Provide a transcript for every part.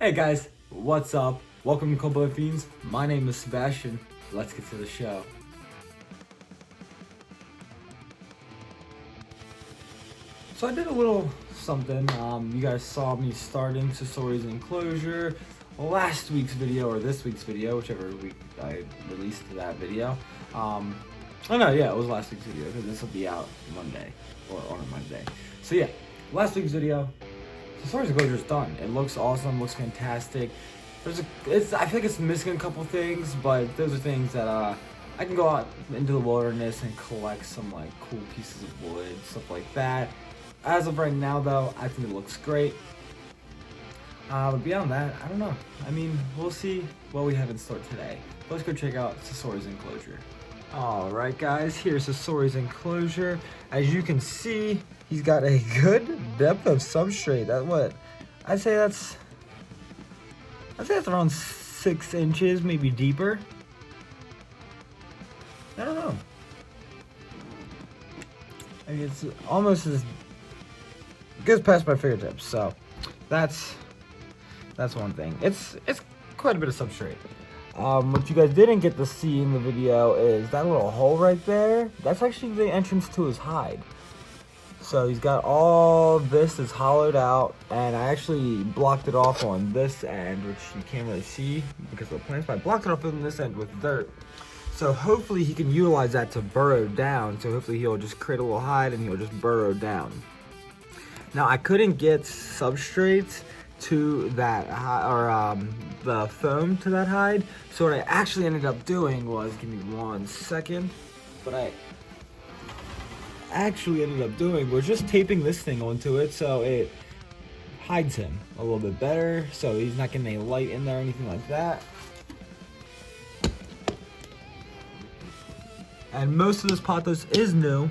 Hey guys, what's up? Welcome to Couple of Fiends. My name is Sebastian. Let's get to the show. So I did a little something. You guys saw me starting Sasori's enclosure last week's video or this week's video, whichever week I released that video. Oh no, yeah, it was last week's video because this will be out Monday or on Monday. So yeah, last week's video. Sasori's enclosure is done. It looks awesome, looks fantastic. I think it's missing a couple things, but those are things that I can go out into the wilderness and collect some like cool pieces of wood, stuff like that. As of right now, though, I think it looks great. But beyond that, I don't know. I mean, we'll see what we have in store today. Let's go check out Sasori's enclosure. Alright guys, here's Sasori's enclosure. As you can see, he's got a good depth of substrate. I'd say that's around 6 inches, maybe deeper. I don't know. I mean, it's almost as goes past my fingertips, so that's one thing. It's quite a bit of substrate. What you guys didn't get to see in the video is that little hole right there. That's actually the entrance to his hide. So he's got all this is hollowed out, and I actually blocked it off on this end, which you can't really see because of the plants, but I blocked it off on this end with dirt. So hopefully he can utilize that to burrow down. So hopefully he'll just create a little hide and he'll just burrow down. Now I couldn't get substrates to that the foam to that hide, so what I actually ended up doing was, give me 1 second, what I actually ended up doing was just taping this thing onto it so it hides him a little bit better, so he's not getting any light in there or anything like that. And most of this pothos is new.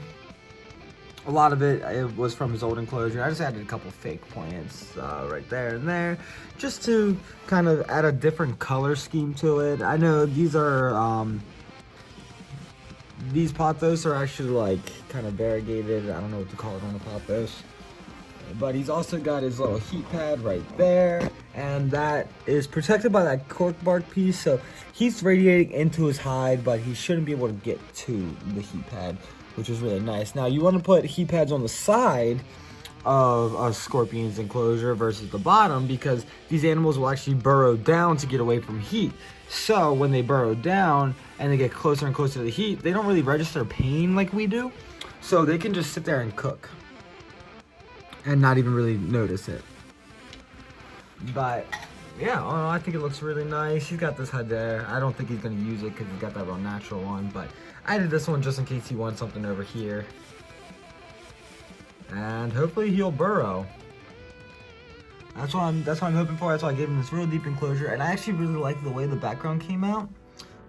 A lot of it was from his old enclosure. I just added a couple fake plants right there and there, just to kind of add a different color scheme to it. I know these are, these pothos are actually like kind of variegated. I don't know what to call it on the pothos. But he's also got his little heat pad right there, and that is protected by that cork bark piece. So he's radiating into his hide, but he shouldn't be able to get to the heat pad, which is really nice. Now you want to put heat pads on the side of a scorpion's enclosure versus the bottom, because these animals will actually burrow down to get away from heat. So when they burrow down and they get closer and closer to the heat, they don't really register pain like we do. So they can just sit there and cook and not even really notice it. But yeah, I think it looks really nice. He's got this head there. I don't think he's gonna use it because he's got that real natural one, but I did this one just in case he wants something over here. And hopefully he'll burrow. That's what I'm hoping for. That's why I gave him this real deep enclosure. And I actually really like the way the background came out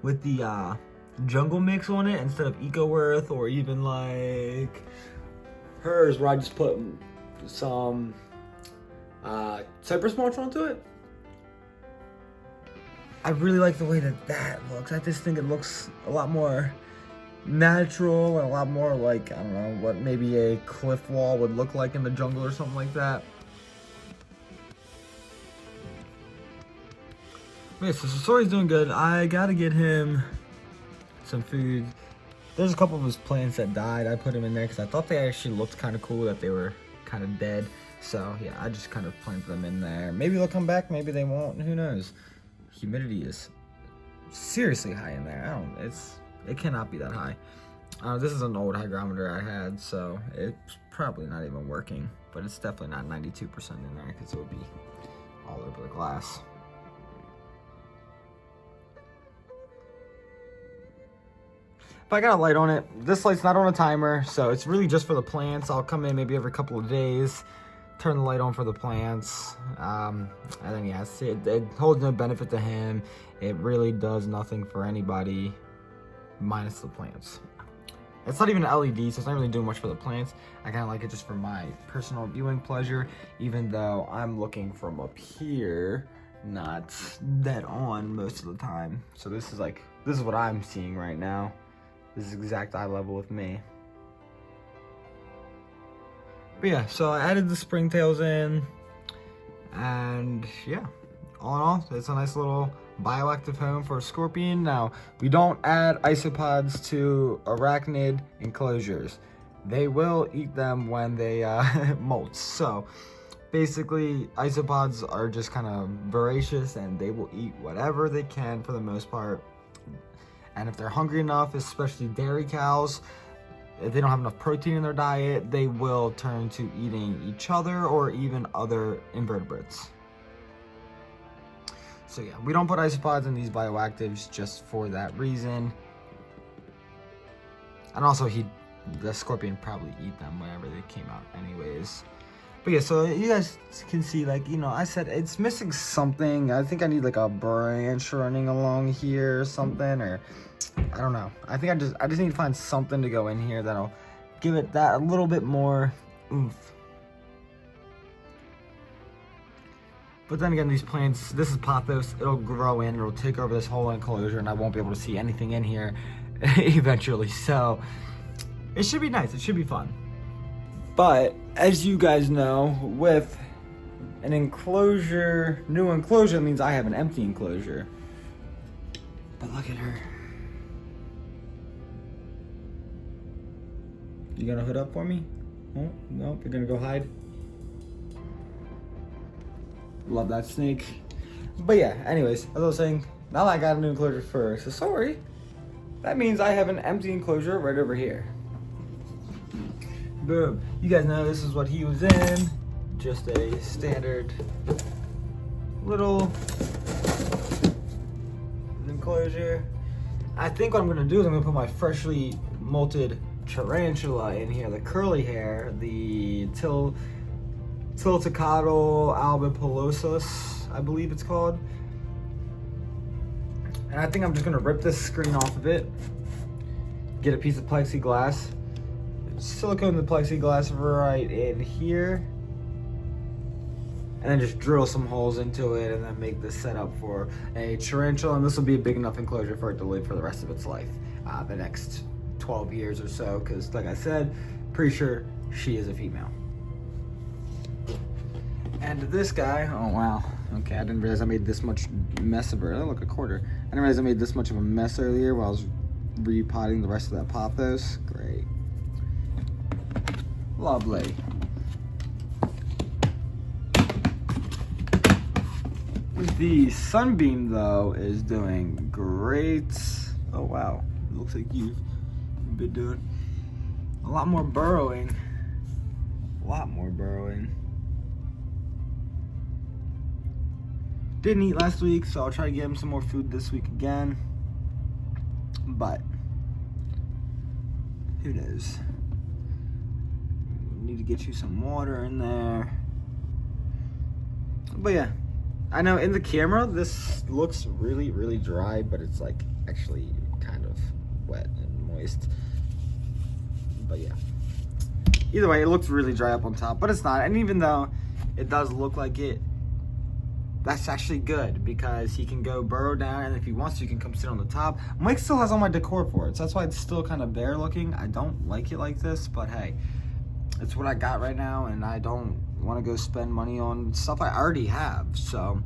with the jungle mix on it instead of Eco Earth or even like hers, where I just put some cypress mulch onto it. I really like the way that looks. I just think it looks a lot more natural and a lot more like, I don't know, what maybe a cliff wall would look like in the jungle or something like that. Okay, so Sasori's doing good. I gotta get him some food. There's a couple of his plants that died. I put them in there because I thought they actually looked kind of cool, that they were kind of dead. So yeah, I just kind of planted them in there. Maybe they'll come back, maybe they won't, who knows. Humidity is seriously high in there. It cannot be that high. This is an old hygrometer I had, so it's probably not even working, but it's definitely not 92% in there because it would be all over the glass. But I got a light on it. This light's not on a timer, so it's really just for the plants. I'll come in maybe every couple of days, turn the light on for the plants. And then yeah, it holds no benefit to him. It really does nothing for anybody minus the plants. It's not even an LED, so it's not really doing much for the plants. I kind of like it just for my personal viewing pleasure, even though I'm looking from up here, not dead on most of the time. So this is what I'm seeing right now. This is exact eye level with me. But yeah, so I added the springtails in, and yeah, all in all, it's a nice little bioactive home for a scorpion. Now, we don't add isopods to arachnid enclosures. They will eat them when they molt. So basically, isopods are just kind of voracious and they will eat whatever they can for the most part. And if they're hungry enough, especially dairy cows, if they don't have enough protein in their diet, they will turn to eating each other or even other invertebrates. So yeah, we don't put isopods in these bioactives just for that reason. And also the scorpion probably eat them whenever they came out anyways. But yeah, so you guys can see, like, you know, I said it's missing something. I think I need like a branch running along here or something, or I don't know. I think I just need to find something to go in here that'll give it that a little bit more oomph. But then again, these plants, this is pothos, it'll grow in, it'll take over this whole enclosure, and I won't be able to see anything in here eventually. So it should be nice, it should be fun. But as you guys know, with an enclosure, new enclosure means I have an empty enclosure. But look at her. You gonna hood up for me? Oh, no, you're gonna go hide. Love that snake. But yeah, anyways, as I was saying, now that I got a new enclosure for Sasori, that means I have an empty enclosure right over here. Boom. You guys know this is what he was in. Just a standard little enclosure. I think what I'm gonna do is I'm gonna put my freshly molted tarantula in here, the curly hair, the Tilticatl albipilosus, I believe it's called. And I think I'm just gonna rip this screen off of it, get a piece of plexiglass, silicone the plexiglass right in here, and then just drill some holes into it and then make this setup for a tarantula. And this will be a big enough enclosure for it to live for the rest of its life, the next 12 years or so, because like I said, pretty sure she is a female. And this guy, oh wow, okay, I didn't realize I made this much mess of her. Oh, look, a quarter. I didn't realize I made this much of a mess earlier while I was repotting the rest of that pothos. Great. Lovely. The Sunbeam, though, is doing great. Oh wow, it looks like you've been doing a lot more burrowing. A lot more burrowing. Didn't eat last week, so I'll try to get him some more food this week again. But who knows? Need to get you some water in there. But yeah, I know in the camera this looks really, really dry, but it's like actually kind of wet and moist. But yeah, either way, it looks really dry up on top, but it's not. And even though it does look like it, that's actually good because he can go burrow down, and if he wants to, he can come sit on the top. Mike still has all my decor for it, so that's why it's still kind of bare looking. I don't like it like this, but hey, it's what I got right now, and I don't want to go spend money on stuff I already have. So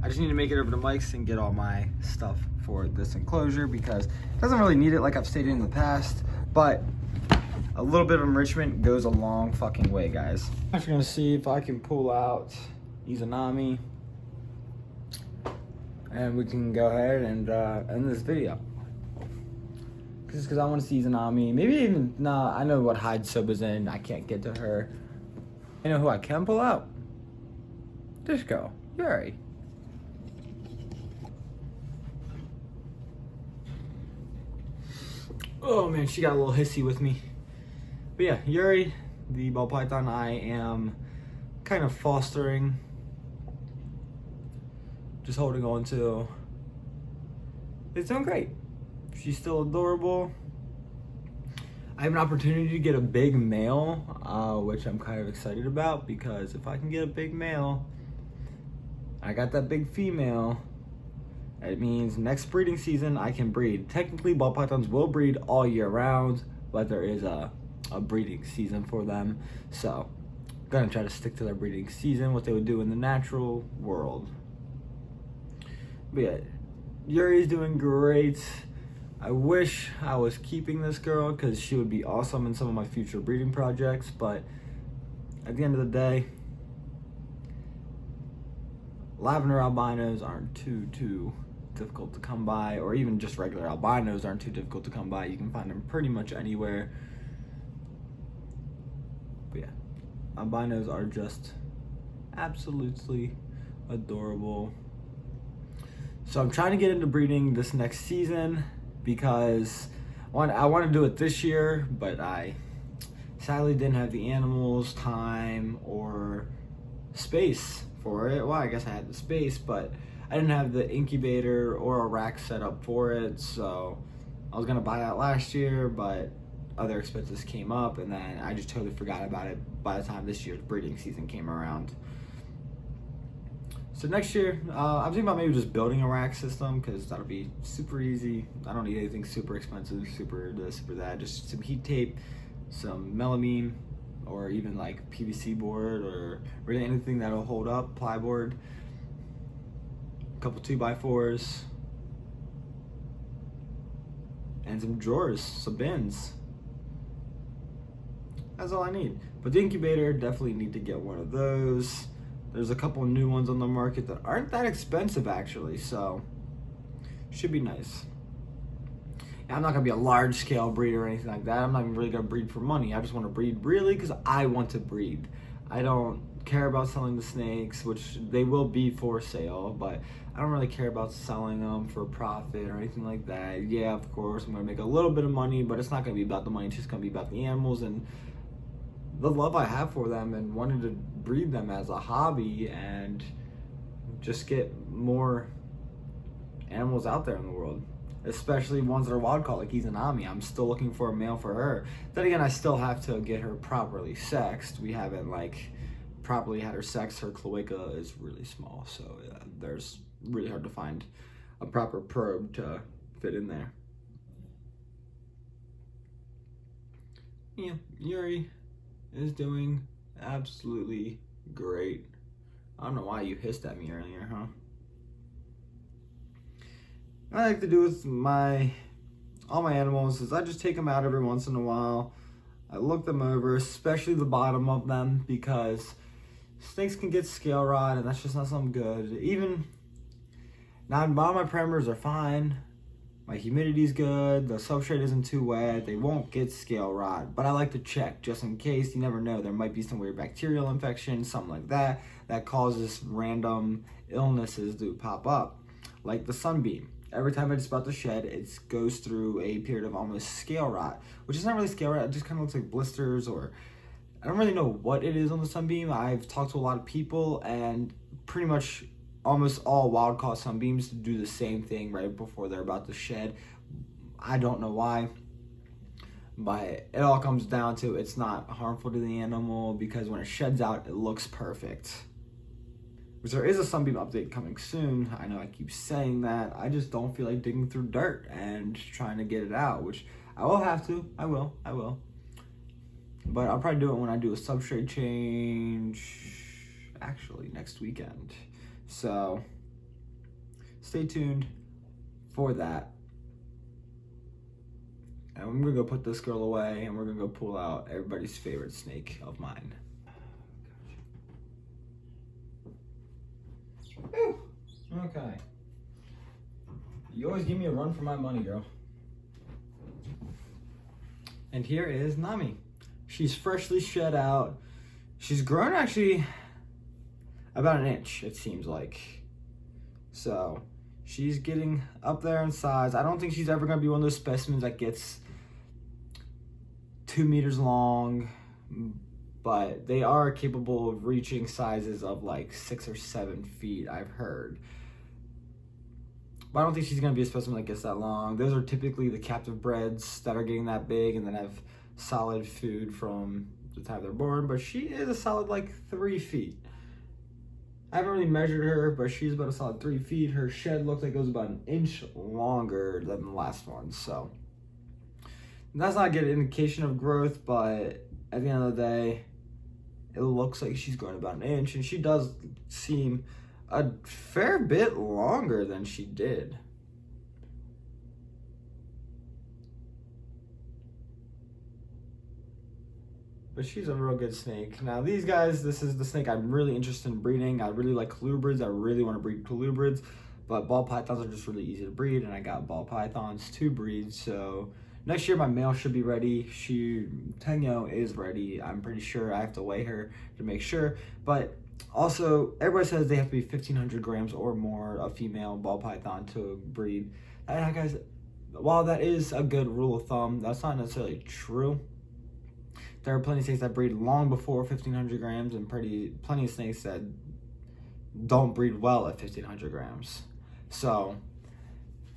I just need to make it over to Mike's and get all my stuff for this enclosure because it doesn't really need it like I've stated in the past, but a little bit of enrichment goes a long fucking way, guys. I'm just gonna see if I can pull out Izanami, and we can go ahead and end this video. Just because I want to see Izanami. Maybe even, nah, I know what hide Soba's in. I can't get to her. You know who I can pull out? Disco. Yuri. Oh man, she got a little hissy with me. But yeah, Yuri, the ball python I am kind of fostering. Just holding on to. It's doing great. She's still adorable. I have an opportunity to get a big male, which I'm kind of excited about because if I can get a big male, I got that big female, it means next breeding season I can breed. Technically, ball pythons will breed all year round, but there is a breeding season for them. So I'm gonna try to stick to their breeding season, what they would do in the natural world. But yeah, Yuri's doing great. I wish I was keeping this girl because she would be awesome in some of my future breeding projects, but at the end of the day, lavender albinos aren't too difficult to come by, or even just regular albinos aren't too difficult to come by. You can find them pretty much anywhere. But yeah, albinos are just absolutely adorable. So I'm trying to get into breeding this next season because I want to do it this year, but I sadly didn't have the animals, time, or space for it. Well, I guess I had the space, but I didn't have the incubator or a rack set up for it. So I was gonna buy that last year, but other expenses came up, and then I just totally forgot about it by the time this year's breeding season came around. So next year, I'm thinking about maybe just building a rack system because that'll be super easy. I don't need anything super expensive, super this, super that. Just some heat tape, some melamine, or even like PVC board, or really anything that'll hold up, plyboard, a couple 2x4s, and some drawers, some bins. That's all I need. But the incubator, definitely need to get one of those. There's a couple new ones on the market that aren't that expensive actually, so should be nice. And I'm not gonna be a large scale breeder or anything like that. I'm not even really gonna breed for money. I just wanna breed really because I want to breed. I don't care about selling the snakes, which they will be for sale, but I don't really care about selling them for profit or anything like that. Yeah, of course, I'm gonna make a little bit of money, but it's not gonna be about the money, it's just gonna be about the animals and the love I have for them, and wanted to breed them as a hobby and just get more animals out there in the world, especially ones that are wild caught like Izanami. I'm still looking for a male for her. Then again, I still have to get her properly sexed. We haven't like properly had her sexed. Her cloaca is really small, so there's really hard to find a proper probe to fit in there. Yeah, Yuri is doing absolutely great. I don't know why you hissed at me earlier, huh? What I like to do with all my animals is I just take them out every once in a while. I look them over, especially the bottom of them, because snakes can get scale rot, and that's just not something good. Even now, a lot of my parameters are fine. My humidity's good, the substrate isn't too wet, they won't get scale rot, but I like to check just in case. You never know, there might be some weird bacterial infection, something like that, that causes random illnesses to pop up, like the sunbeam. Every time it's about to shed, it goes through a period of almost scale rot, which is not really scale rot, it just kind of looks like blisters, or I don't really know what it is on the sunbeam. I've talked to a lot of people, and pretty much almost all wild caught sunbeams do the same thing right before they're about to shed. I don't know why, but it all comes down to it's not harmful to the animal, because when it sheds out, it looks perfect. Which there is a sunbeam update coming soon. I know I keep saying that. I just don't feel like digging through dirt and trying to get it out, which I will have to. I will. But I'll probably do it when I do a substrate change, actually next weekend. So stay tuned for that. And I'm gonna go put this girl away, and we're gonna go pull out everybody's favorite snake of mine. Ooh, okay. You always give me a run for my money, girl. And here is Nami. She's freshly shed out. She's grown actually about an inch, it seems like. So she's getting up there in size. I don't think she's ever gonna be one of those specimens that gets 2 meters long, but they are capable of reaching sizes of like 6 or 7 feet, I've heard. But I don't think she's gonna be a specimen that gets that long. Those are typically the captive breds that are getting that big and then have solid food from the time they're born, but she is a solid like 3 feet. I haven't really measured her, but she's about a solid 3 feet. Her shed looks like it goes about an inch longer than the last one, so that's not a good indication of growth, but at the end of the day, it looks like she's growing about an inch, and she does seem a fair bit longer than she did. But she's a real good snake. Now these guys, this is the snake I'm really interested in breeding. I really like colubrids. I really want to breed colubrids. But ball pythons are just really easy to breed, and I got ball pythons to breed. So next year my male should be ready. Tenyo is ready. I'm pretty sure. I have to weigh her to make sure. But also, everybody says they have to be 1,500 grams or more, a female ball python, to breed. And guys, while that is a good rule of thumb, that's not necessarily true. There are plenty of snakes that breed long before 1,500 grams, and plenty of snakes that don't breed well at 1,500 grams. So,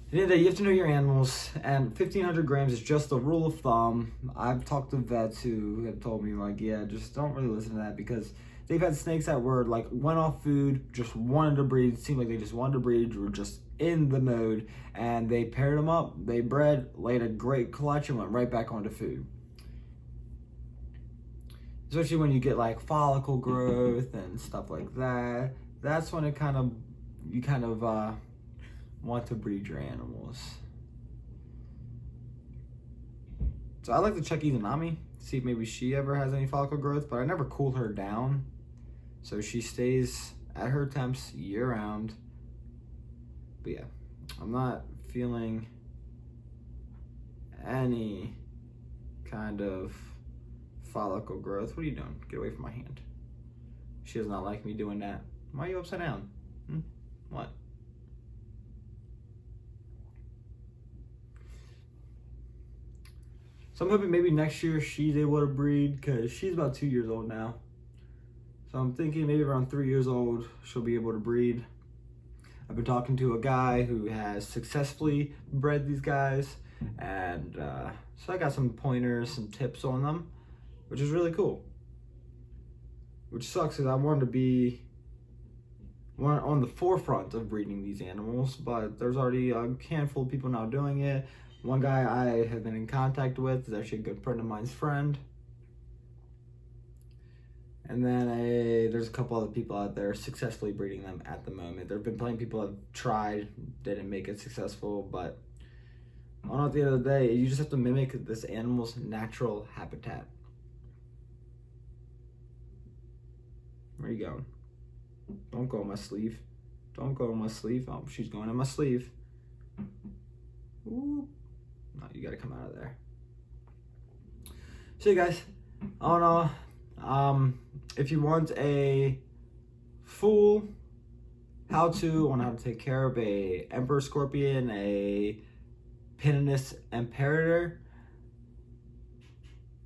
at the end of the day, you have to know your animals, and 1,500 grams is just a rule of thumb. I've talked to vets who have told me, like, yeah, just don't really listen to that, because they've had snakes that were, like, went off food, just wanted to breed, seemed like they just wanted to breed, were just in the mode, and they paired them up, they bred, laid a great clutch, and went right back onto food. Especially when you get like follicle growth and stuff like that. That's when you kind of want to breed your animals. So I like to check Izanami, see if maybe she ever has any follicle growth, but I never cool her down. So she stays at her temps year round. But yeah, I'm not feeling any kind of follicle growth. What are you doing? Get away from my hand. She does not like me doing that. Why are you upside down? What? So I'm hoping maybe next year she's able to breed, because she's about 2 years old now. So I'm thinking maybe around 3 years old she'll be able to breed. I've been talking to a guy who has successfully bred these guys, and so I got some pointers, some tips on them, which is really cool. Which sucks, because I wanted to be on the forefront of breeding these animals, but there's already a handful of people now doing it. One guy I have been in contact with is actually a good friend of mine's friend. And then there's a couple other people out there successfully breeding them at the moment. There have been plenty of people that have tried, didn't make it successful, but at the end of the day, you just have to mimic this animal's natural habitat. Where are you going? Don't go in my sleeve. Don't go in my sleeve. Oh, she's going in my sleeve. Ooh. No, you gotta come out of there. So, guys, I don't know. If you want a full how-to on how to take care of a emperor scorpion, a Pinus imperator,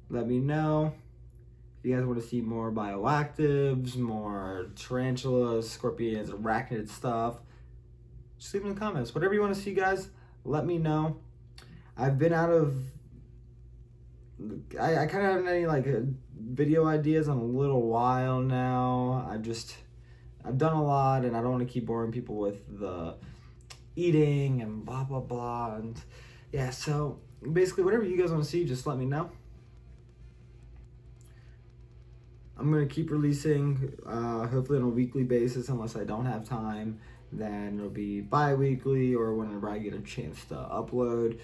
let me know. If you guys want to see more bioactives, more tarantulas, scorpions, arachnid stuff, just leave it in the comments. Whatever you want to see, guys, let me know. I've been out of... I kind of haven't any like video ideas in a little while now. I've done a lot, and I don't want to keep boring people with the eating and blah blah blah. And yeah, so basically whatever you guys want to see, just let me know. I'm gonna keep releasing, hopefully on a weekly basis, unless I don't have time. Then it'll be bi-weekly or whenever I get a chance to upload.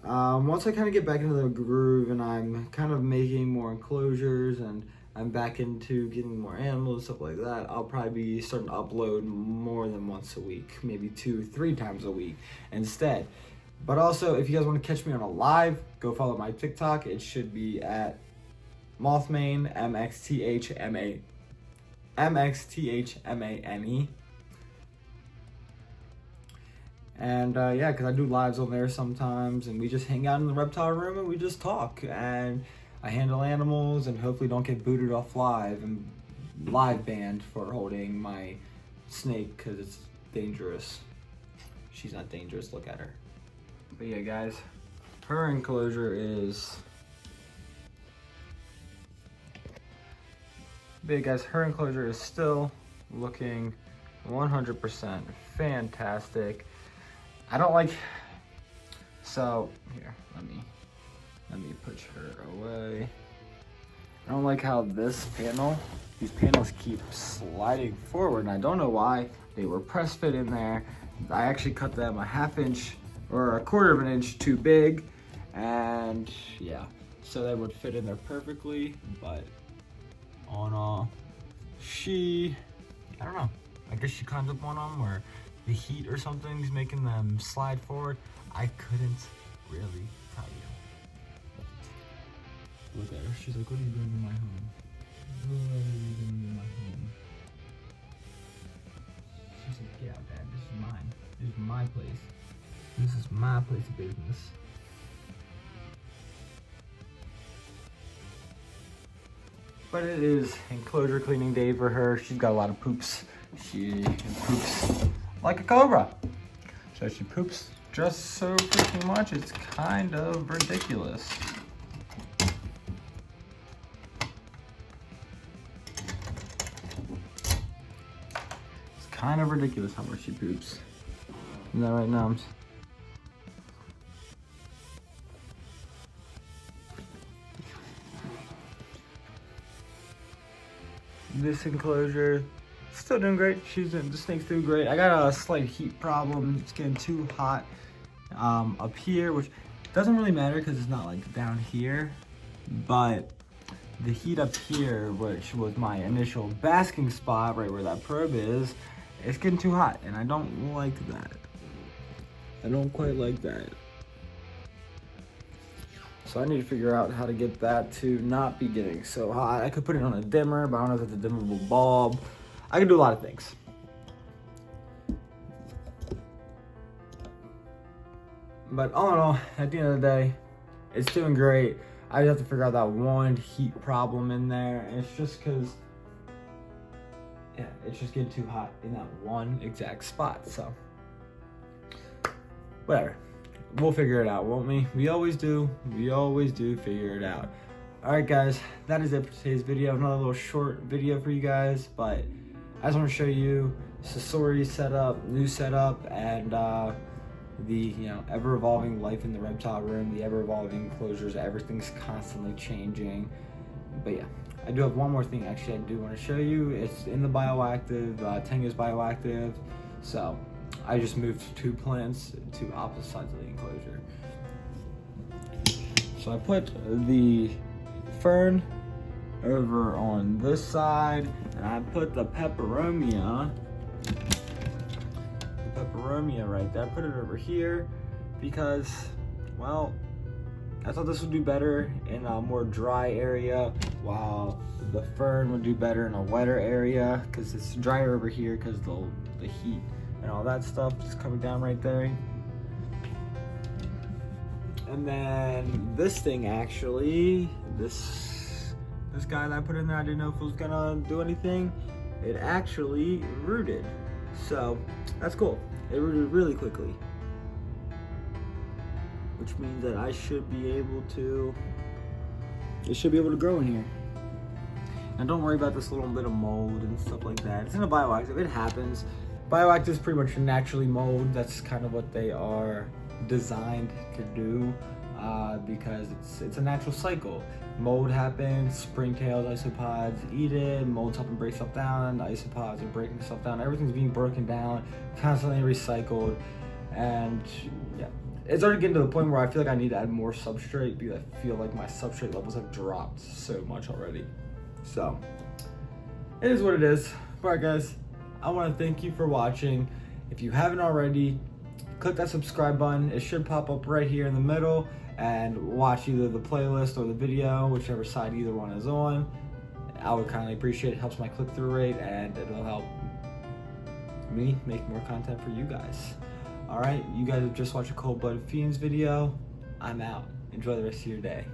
Once I kind of get back into the groove and I'm kind of making more enclosures and I'm back into getting more animals, stuff like that, I'll probably be starting to upload more than once a week, maybe 2-3 times a week instead. But also, if you guys want to catch me on a live, go follow my TikTok. It should be at Mothmane, MXTHMANE. And yeah, because I do lives on there sometimes, and we just hang out in the reptile room and we just talk, and I handle animals and hopefully don't get booted off live and live banned for holding my snake because it's dangerous. She's not dangerous, look at her. But yeah, guys, her enclosure is... But yeah, guys, her enclosure is still looking 100% fantastic. I don't like... So, here, let me push her away. I don't like how these panels keep sliding forward, and I don't know why. They were press fit in there. I actually cut them a 1/2 inch or 1/4 of an inch too big, and yeah, so they would fit in there perfectly. But all in all, I don't know, I guess she climbs up on them, or the heat or something's making them slide forward. I couldn't really tell you. Look at her, she's like, what are you doing in my home? What are you doing in my home? She's like, get out, Dad, this is mine. This is my place. This is my place of business. But it is enclosure cleaning day for her. She's got a lot of poops. She poops like a cobra. So she poops just so freaking much, it's kind of ridiculous. It's kind of ridiculous how much she poops. Isn't that right, Nums? This enclosure, still doing great. The snake's doing great. I got a slight heat problem. It's getting too hot up here, which doesn't really matter because it's not like down here. But the heat up here, which was my initial basking spot, right where that probe is, it's getting too hot, and I don't like that. I don't quite like that. So I need to figure out how to get that to not be getting so hot. I could put it on a dimmer, but I don't know if it's a dimmable bulb. I can do a lot of things. But all in all, at the end of the day, it's doing great. I just have to figure out that one heat problem in there. And it's just because, yeah, it's just getting too hot in that one exact spot. So, whatever. We'll figure it out, won't we? We always do. We always do figure it out. All right, guys, that is it for today's video. Another little short video for you guys, but I just want to show you Sasori setup, new setup, and the ever-evolving life in the reptile room, the ever-evolving enclosures. Everything's constantly changing. But yeah, I do have one more thing actually I do want to show you. It's in the bioactive, Tenga's bioactive. So I just moved 2 plants to opposite sides of the enclosure. So I put the fern over on this side, and I put the peperomia right there. I put it over here because, well, I thought this would do better in a more dry area, while the fern would do better in a wetter area because it's drier over here because the heat and all that stuff just coming down right there. And then this thing actually, this guy that I put in there, I didn't know if it was gonna do anything. It actually rooted. So that's cool. It rooted really quickly, which means that it should be able to grow in here. And don't worry about this little bit of mold and stuff like that. It's in a bioactive, it happens. Bioactive is pretty much naturally mold. That's kind of what they are designed to do, because it's a natural cycle. Mold happens, springtails, isopods eat it, mold's helping break stuff down, the isopods are breaking stuff down, everything's being broken down, constantly recycled, and yeah. It's already getting to the point where I feel like I need to add more substrate because I feel like my substrate levels have dropped so much already. So, it is what it is. Alright guys, I want to thank you for watching. If you haven't already, click that subscribe button. It should pop up right here in the middle, and watch either the playlist or the video, whichever side either one is on. I would kindly appreciate it. It helps my click-through rate, and it'll help me make more content for you guys. Alright, you guys have just watched a Cold Blooded Fiends video. I'm out. Enjoy the rest of your day.